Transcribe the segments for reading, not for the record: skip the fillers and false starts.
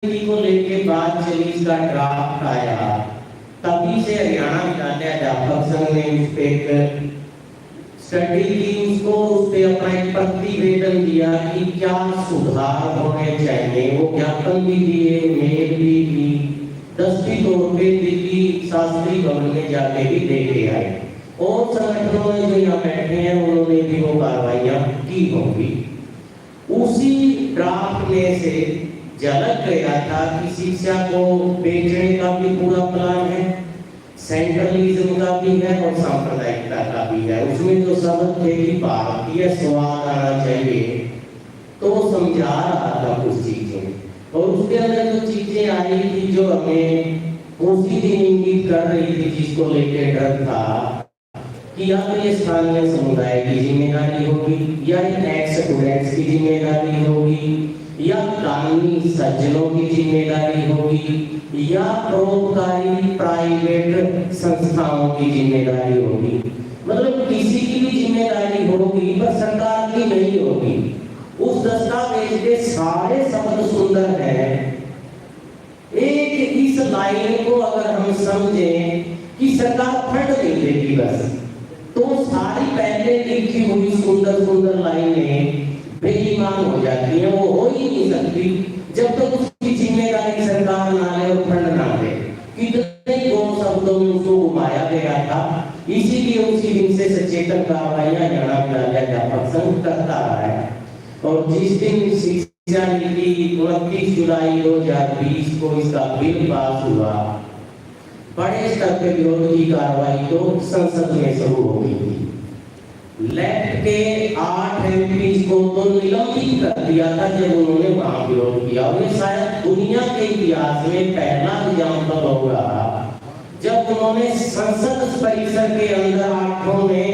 को लेके बात चली, इसका ड्राफ्ट आया, तभी से हरियाणा विद्यालय अध्यापक संघ ने उस पे एक स्टडी की, उसको उस पे अपना एक प्रतिवेदन दिया कि क्या सुधार होने चाहिए। वो ज्ञापन भी दिए, मेल भी दी, दस्ती तौर पे दिल्ली शास्त्री भवन में जाके भी देके आए, और संगठनों में जो यहाँ बैठे हैं उन्होंने भी वो कार्रवाइयां की होंगी। उसी ड्राफ्ट में से झलक गया था कि शिक्षा को बेचने का भी पूरा प्लान है, सेंट्रलिज्म का भी है और सांप्रदायिकता का भी है। उसमें जो शब्द थे कि भारतीय स्वाद आना चाहिए, तो वो समझा रहा था कुछ चीजें, और उसके अंदर जो चीजें आई थी जो हमें उसी दिन इंगित कर रही थी, जिसको लेकर डर था कि या तो ये स्थानीय समुदाय की जिम्मेदारी होगी, या एक्स स्टूडेंट्स की जिम्मेदारी होगी, या कानूनी सज्जनों की जिम्मेदारी होगी, या परोपकारी प्राइवेट संस्थाओं की जिम्मेदारी होगी। मतलब किसी की भी जिम्मेदारी होगी पर सरकार की नहीं होगी। उस दस्तावेज के सारे शब्द सुंदर हैं। एक इस लाइन को अगर हम समझें कि सरकार फंड नहीं देगी बस, तो सारी पहले लिखी हुई सुंदर सुंदर लाइनें बेईमान हो जाती है। वो हो ही नहीं सकती जब तक उसकी जिम्मेदारी सरकार ना ले और फंड ना दे। कितने दो शब्दों में उसको घुमाया गया था। इसीलिए उसी दिन से सचेतन कार्रवाइयां हरियाणा विद्यालय अध्यापक संघ करता रहा है। और जिस दिन शिक्षा नीति 29 जुलाई 2020 को इसका बिल पास हुआ, बड़े स्तर पे विरोध की कार्रवाई तो संसद में शुरू हो गई थी। लेफ्ट के 8 एमपी को तो निलंबित कर दिया था जब उन्होंने वहां विरोध किया। और ये शायद दुनिया के इतिहास में पहला एग्जाम्पल होगा जब उन्होंने संसद परिसर के अंदर आठों ने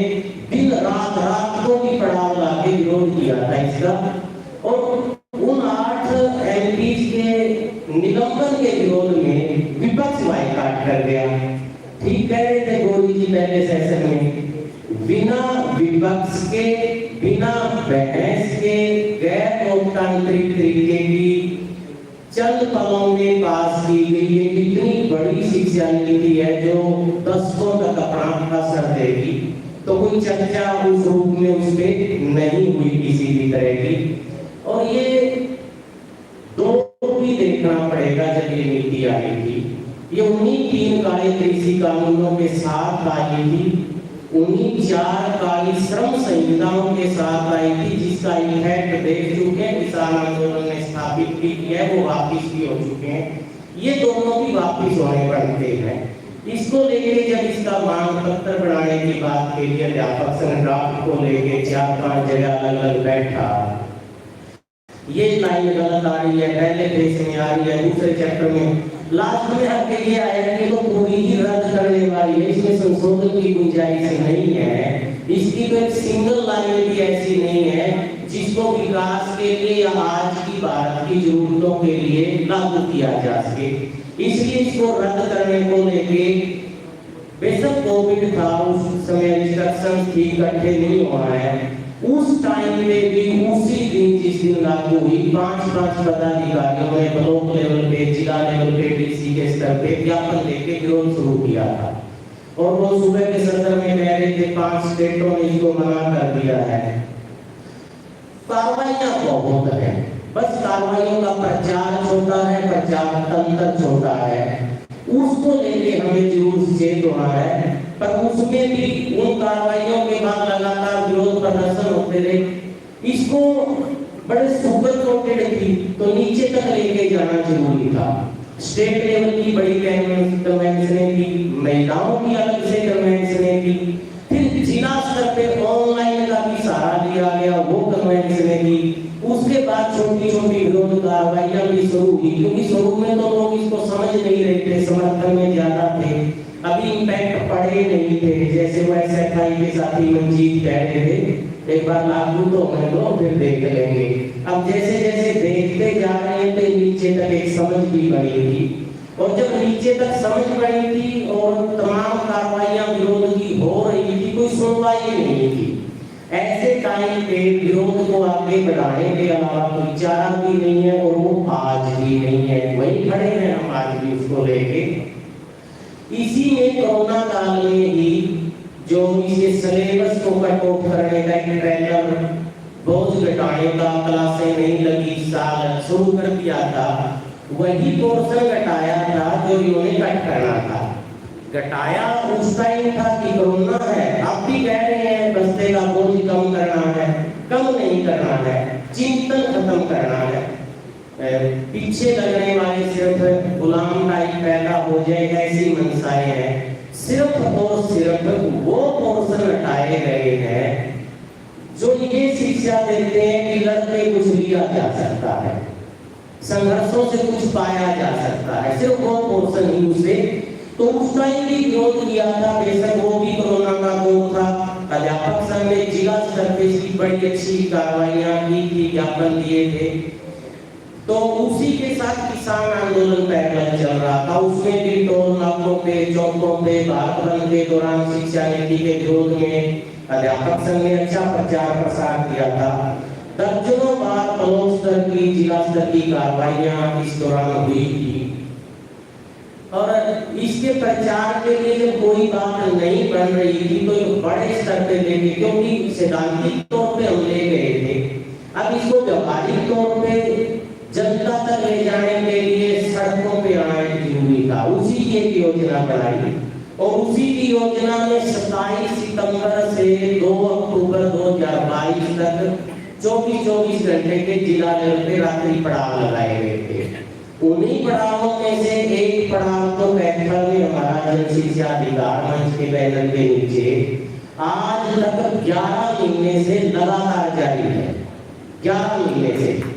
दिन रात को भी पड़ाव लाके विरोध किया था इसका। और उन 8 एमपी के निलंबन के विरोध में विपक्ष बाइकाट कर गया। ठीक कह रहे थे गोरी जी पहले सेशन में, बिना विपक्ष के, बिना बहस के, गैर लोकतांत्रिक तरीके की चंद पलों में पास की गई ये इतनी बड़ी शिक्षा नीति है जो दशकों तक अपना असर देगी। तो कोई चर्चा उस रूप में उस पे नहीं हुई किसी भी तरह की। और ये दो भी देखना पड़ेगा जब ये नीति आई थी, ये उन्हीं 3 काले कृषि कानूनों के साथ आई थी, उन्हीं 4 काली श्रम संहिताओं के साथ आई थी, जिसका इफेक्ट देख चुके हैं, किसान आंदोलन ने स्थापित भी किया है, वो वापिस भी हो चुके हैं। ये दोनों भी वापिस होने पड़ते हैं। इसको लेके जब इसका मांग पत्र बनाने की बात के लिए अध्यापक संघ ड्राफ्ट को लेके 4-5 जगह अलग अलग बैठा, ये लाइन गलत आ रही है, पहले पेज में आ रही है, दूसरे चैप्टर में, लास्ट में आके ये आया कि तो पूरी ही रद्द करने वाली है, इसमें संशोधन की गुंजाइश नहीं है। इसकी तो एक सिंगल लाइन भी ऐसी नहीं है जिसको विकास के लिए या आज की भारत की जरूरतों के लिए लागू किया जा सके। इसलिए इसको रद्द करने को लेके बेशक कोविड था, उस समय इंस्ट्रक्शन ठीक इकट्ठे नहीं हो रहा है, उस टाइम में भी उसी दिन जिस दिन लागू हुई 5 पदाधिकारियों ने ब्लॉक लेवल पे, जिला लेवल पे, डीसी के स्तर पे ज्ञापन लेके विरोध शुरू किया था। और वो सुबह के सत्र में कह रहे थे 5 स्टेटों ने इसको मना कर दिया है। कार्रवाइयां बहुत है, बस कार्रवाइयों का प्रचार छोटा है, प्रचार तंत्र छोटा है, उसको लेके हमें जरूर सचेत होना है। पर उसमें भी उन कार्रवाइयों के बाद लगातार विरोध प्रदर्शन होते रहे। इसको बड़े सुपर कोटेड थी तो नीचे तक लेके जाना जरूरी था। स्टेट लेवल की बड़ी कन्वेंशनें की, महिलाओं की अलग से कन्वेंशनें की, फिर जिला स्तर पे ऑनलाइन का भी सहारा लिया गया, वो कन्वेंशनें की। उसके बाद छोटी छोटी विरोध कार्रवाइयां भी शुरू हुई, क्योंकि शुरू में तो लोग इसको समझ नहीं रहे थे, समर्थन में ज्यादा थे, अभी इम्पैक्ट पड़े नहीं थे। जैसे वो एसएफआई के साथी मंजीत कह रहे थे, एक बार लागू तो होने दो फिर देख लेंगे। अब जैसे जैसे देखते जा रहे हैं तो नीचे तक एक समझ भी बनी थी, और जब नीचे तक समझ बनी थी और तमाम कार्रवाइयां विरोध की हो रही थी, कोई सुनवाई नहीं थी। ऐसे टाइम पे विरोध को आगे बढ़ाने के अलावा कोई चारा भी नहीं है, और वो आज भी नहीं है। वही खड़े हैं हम आज भी उसको लेके। इसी में कोरोना काल में ही जो इसके सिलेबस को कट ऑफ करने का एक ट्रेलर, बोझ घटाने का, क्लासें नहीं लगी साल शुरू कर दिया था, वही पोर्शन घटाया था जो इन्होंने कट करना था। घटाया उस टाइम था कि कोरोना है, अब भी कह रहे हैं बस्ते का बोझ कम करना है, कम नहीं करना है, चिंतन खत्म करना है। पीछे लगने वाले सिर्फ गुलाम टाइप पैदा हो जाए ऐसी मनसाएं हैं। सिर्फ और सिर्फ वो पोर्शन हटाए गए हैं जो ये शिक्षा देते हैं कि लड़के कुछ लिया जा सकता है, संघर्षों से कुछ पाया जा सकता है, सिर्फ वो पोर्शन ही उसे। तो उस टाइम भी विरोध किया था, बेशक वो भी कोरोना का दौर था। अध्यापक संघ ने जिला स्तर पे इसकी बड़ी अच्छी कार्रवाइयां की थी, ज्ञापन दिए थे। तो उसी के साथ किसान आंदोलन पैदल चल रहा था, उसमें भी टोल नाकों पे, चौकों पे, भारत बंद के दौरान शिक्षा नीति के विरोध में अध्यापक संघ ने अच्छा प्रचार प्रसार किया था। दर्जनों बार ब्लॉक स्तर की, जिला स्तर की कार्रवाइयां इस दौरान हुई थी। और इसके प्रचार के लिए जब कोई बात नहीं बन रही थी तो एक बड़े स्तर पे लेके, क्योंकि सैद्धांतिक तौर पे हम ले गए थे, अब इसको व्यावहारिक तौर पे जनता तक ले जाने के लिए सड़कों पे आना जरूरी था। उसी की एक योजना बनाई और उसी की योजना में 27 सितंबर से 2 अक्टूबर 2022 तक 24 घंटे के जिला लेवल पे रात्रि पड़ाव लगाए गए थे। उन्हीं पड़ावों में से एक पड़ाव तो कैथल में हमारा जन शिक्षा अधिकार मंच के बैनर के नीचे आज तक 11 महीने से लगातार जारी है, 11 महीने से।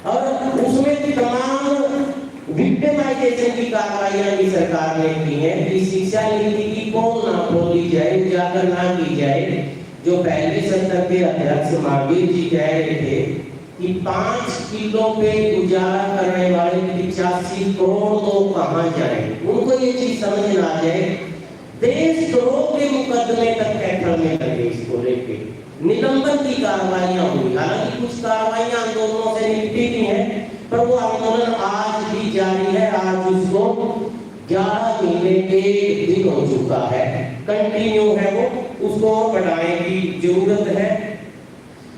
और उसमें तमाम विक्टिमाइजेशन की कार्रवाइयां भी सरकार ने की है कि शिक्षा नीति की पोल ना खोली जाए, उजागर ना की जाए। जो पहले सत्र के अध्यक्ष महावीर जी कह रहे थे कि 5 किलो पे गुजारा करने वाले 85 करोड़ लोग कहां जाए, उनको ये चीज समझ ना आ जाए। देश द्रोह के मुकदमे तक कैथल में लगे, इसको लेके निलंबन की कार्रवाइयां हुई। हालांकि कुछ कार्रवाइयां आंदोलनों से निपटी भी हैं, पर वो आंदोलन आज भी जारी है। आज उसको 11 महीने 1 दिन हो चुका है, कंटिन्यू है वो, उसको बढ़ाने की जरूरत है।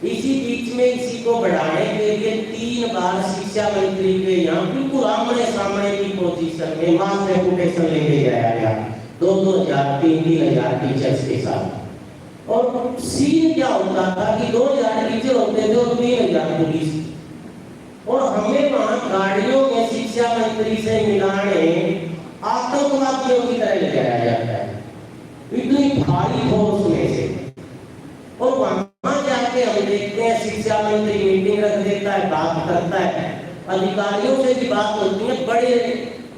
इसी बीच में इसी को बढ़ाने के लिए 3 बार शिक्षा मंत्री के यहाँ बिल्कुल आमने सामने की पोजीशन में मास डेपुटेशन लेके जाया गया, 2,000 3,000 टीचर्स के साथ। और सीन क्या होता था कि 2,000 टीचर होते थे और 3,000 पुलिस, और हमें वहां गाड़ियों में शिक्षा मंत्री से मिलाने आतंकवादियों की तरह ले जाया जाता है, इतनी भारी फोर्स में से। और वहां जाके हम देखते हैं शिक्षा मंत्री मीटिंग रख देता है, बात करता है, अधिकारियों से भी बात होती है, बड़े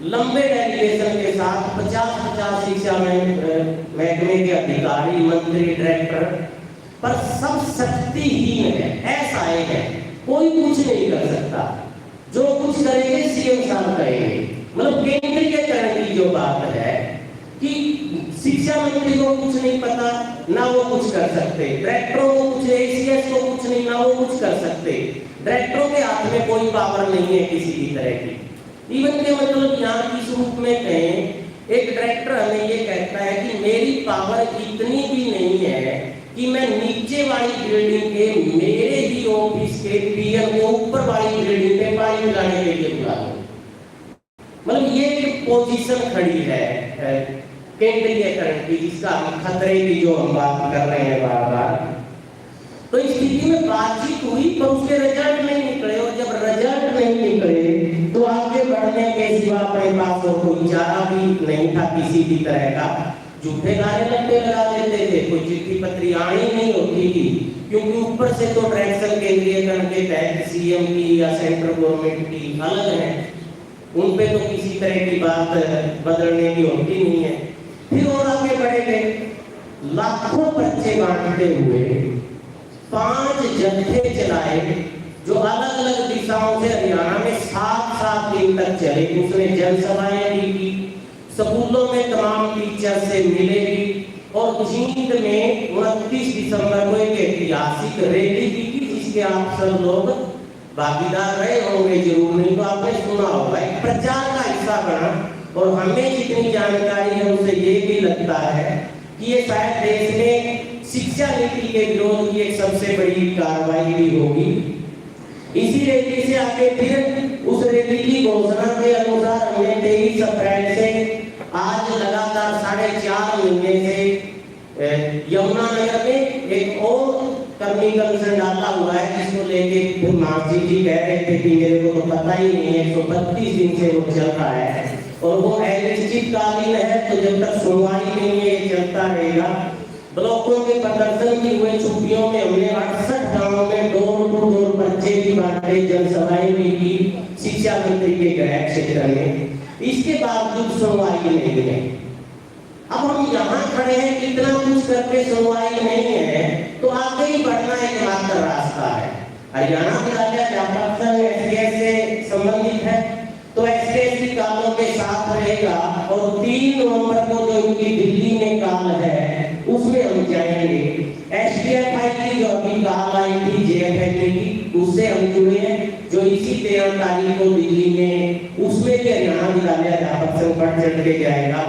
लंबे डेलीगेशन के साथ 50-50 शिक्षा महकमे के अधिकारी, मंत्री, डायरेक्टर, पर सब शक्तिहीन है, ऐसा है, कोई कुछ नहीं कर सकता। जो कुछ करेंगे सीएम साहब करेंगे। मतलब केंद्रीयकरण की जो बात है कि शिक्षा मंत्री को कुछ नहीं पता, ना वो कुछ कर सकते, डायरेक्टरों को कुछ, एसीएस को कुछ नहीं, ना वो कुछ कर सकते। डायरेक्टरों के हाथ में कोई पावर नहीं है किसी भी तरह की। इवन के मतलब यहाँ किस रूप में कहें, एक डायरेक्टर हमें ये कहता है कि मेरी पावर इतनी भी नहीं है कि मैं नीचे वाली बिल्डिंग के मेरे ही ऑफिस के पीएम को ऊपर वाली बिल्डिंग पे पानी पिलाने के लिए बुला दूं। मतलब ये एक पोजीशन खड़ी है केंद्रीयकरण की, जिसका खतरे की जो हम बात कर रहे हैं बार बार। तो इस स्थिति में बातचीत हुई पर उसके रिजल्ट नहीं निकले, और जब रिजल्ट नहीं निकले तो आगे बढ़ने के सिवा अपने पास तो कोई चारा भी नहीं था किसी भी तरह का। झूठे नारे लट्टे लगा देते थे, कोई चिट्ठी पत्री आनी नहीं होती थी, क्योंकि ऊपर से तो डायरेक्शन केंद्रीयकरण के तहत सीएम की या सेंट्रल गवर्नमेंट की अलग है, उन पे तो किसी तरह की बात बदलने की होती नहीं है। फिर और आगे बढ़े गए, लाखों बच्चे बांटते हुए 5 जत्थे चलाए जो अलग अलग दिशाओं से हरियाणा में 7-7 दिन तक चले। उसने जनसभाएं भी की, स्कूलों में तमाम टीचर से मिले भी, और जींद में 29 दिसंबर को एक ऐतिहासिक रैली की जिसके आप सब लोग भागीदार रहे होंगे, जरूर नहीं तो आपने सुना होगा, एक प्रचार का हिस्सा बना। और हमें जितनी जानकारी है उससे ये भी लगता है कि ये शायद देश में शिक्षा नीति के विरोध की एक सबसे बड़ी कार्रवाई भी होगी। इसी रैली से आगे फिर उस रैली की घोषणा के अनुसार हमने 23 अप्रैल से आज लगातार 4.5 महीने से यमुनानगर में एक और कर्मी कमीशन डाला हुआ है, जिसको लेके फिर मार्जी जी कह रहे थे कि मेरे को तो पता ही नहीं है, 132 दिन से वो चल रहा है और वो अनिश्चितकालीन है, तो जब तक सुनवाई नहीं है ये चलता रहेगा। ब्लॉकों के प्रदर्शन की हुए छुट्टियों में हमने 68 गांवों में डोर टू डोर पर्चे भी बांटे, जनसभाएं भी की शिक्षा मंत्री के गृह क्षेत्र में। इसके बावजूद सुनवाई नहीं है। अब हम यहाँ खड़े हैं, कितना कुछ करके सुनवाई नहीं है, तो आगे ही बढ़ना एकमात्र रास्ता है। हरियाणा विद्यालय अध्यापक संघ एसडीएस से संबंधित है, तो एसडीएस की कालों के साथ रहेगा और 3 नवंबर को जो उनकी दिल्ली में काल है उसमें हम जाएंगे। एसडीएफआई की जो अभी काल आई थी जेएफएल की, उससे हम जुड़े हैं, जो इसी 13 तारीख को दिल्ली में, उसमें भी हरियाणा विद्यालय अध्यापक संघ बढ़ चढ़ के जाएगा।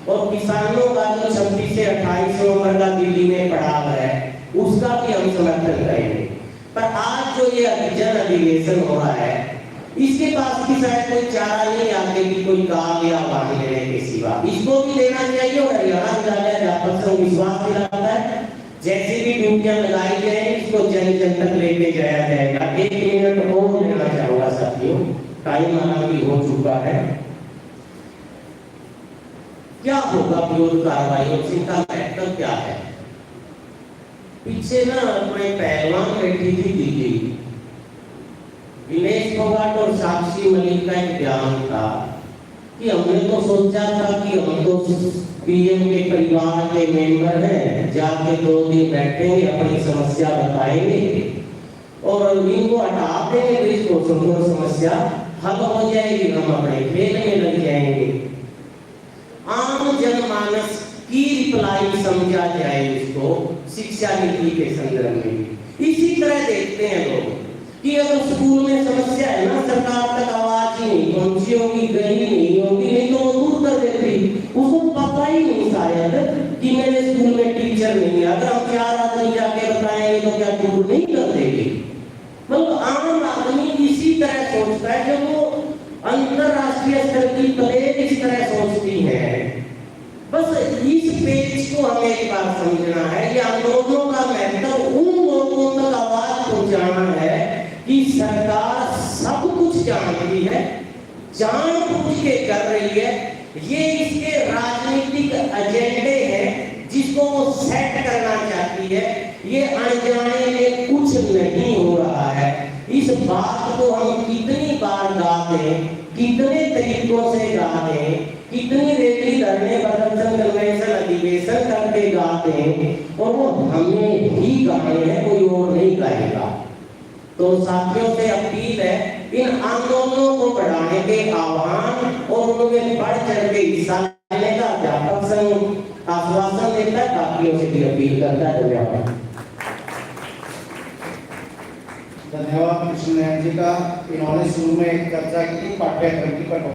और किसानों का जो 26 से 28 नवंबर का दिल्ली में पड़ाव है उसका भी हम समर्थन करेंगे। पर आज जो ये जन अधिवेशन हो रहा है, इसके पास भी शायद कोई चारा नहीं आगे की कोई काम या वाणी लेने के सिवा, इसको भी लेना चाहिए। और हरियाणा विद्यालय अध्यापक संघ विश्वास दिलाता है जैसी भी ड्यूटियां लगाई जाए इसको जन जन तक लेके जाया जाएगा। 1 मिनट और लेना चाहूंगा साथियों, टाइम आना भी हो चुका है। क्या होगा विरोध कार्रवाई और इनका महत्व क्या है? पीछे ना अपने पहलवान बैठी थी दिल्ली, विनेश फोगाट और साक्षी मलिक का एक बयान था कि हमने तो सोचा था कि हम तो पीएम के परिवार के मेंबर हैं, जाके 2 दिन बैठेंगे, अपनी समस्या बताएंगे और इनको हटा देंगे, इसको समस्या हल हो जाएगी, हम अपने खेल में लग जाएंगे। आम जनमानस की रिप्लाई समझा जाए इसको शिक्षा नीति के संदर्भ में। इसी तरह देखते हैं लोग कि अगर स्कूल में समस्या है ना, सरकार तक आवाज ही नहीं पहुंची होगी, गई नहीं होगी, नहीं तो वो दूर कर देती, उसको पता ही नहीं शायद कि मेरे स्कूल में टीचर नहीं है। अगर हम 4 आदमी जाके बताएंगे तो क्या दूर नहीं कर देगी? मतलब आम आदमी इसी तरह सोचता है, जब वो अंतरराष्ट्रीय स्तर की प्लेट इस तरह सोचती है। बस इस पेज को हमें एक बार समझना है कि आंदोलनों का महत्व उन लोगों तक आवाज पहुंचाना है कि सरकार सब कुछ जानती है, जानबूझ के कर रही है, ये इसके राजनीतिक एजेंडे हैं जिसको वो सेट करना चाहती है, ये अनजाने में कुछ नहीं हो रहा है। इस बात को हम कितनी बार गा दें, कितने तरीकों से गा दें, कितनी रैली धरने प्रदर्शन कन्वेंशन अधिवेशन करके गा दें, और वो हमें ही गाने हैं, कोई और नहीं गाएगा। तो साथियों से अपील है, इन आंदोलनों को बढ़ाने के आह्वान और उनमें बढ़ चढ़ के हिस्सा लेने का अध्यापक संघ आश्वासन देता है, साथियों से भी अपील करता है। धन्यवाद कृष्ण नारायण जी का। इन्होंने शुरू में एक चर्चा की पाठ्यक्रम की पर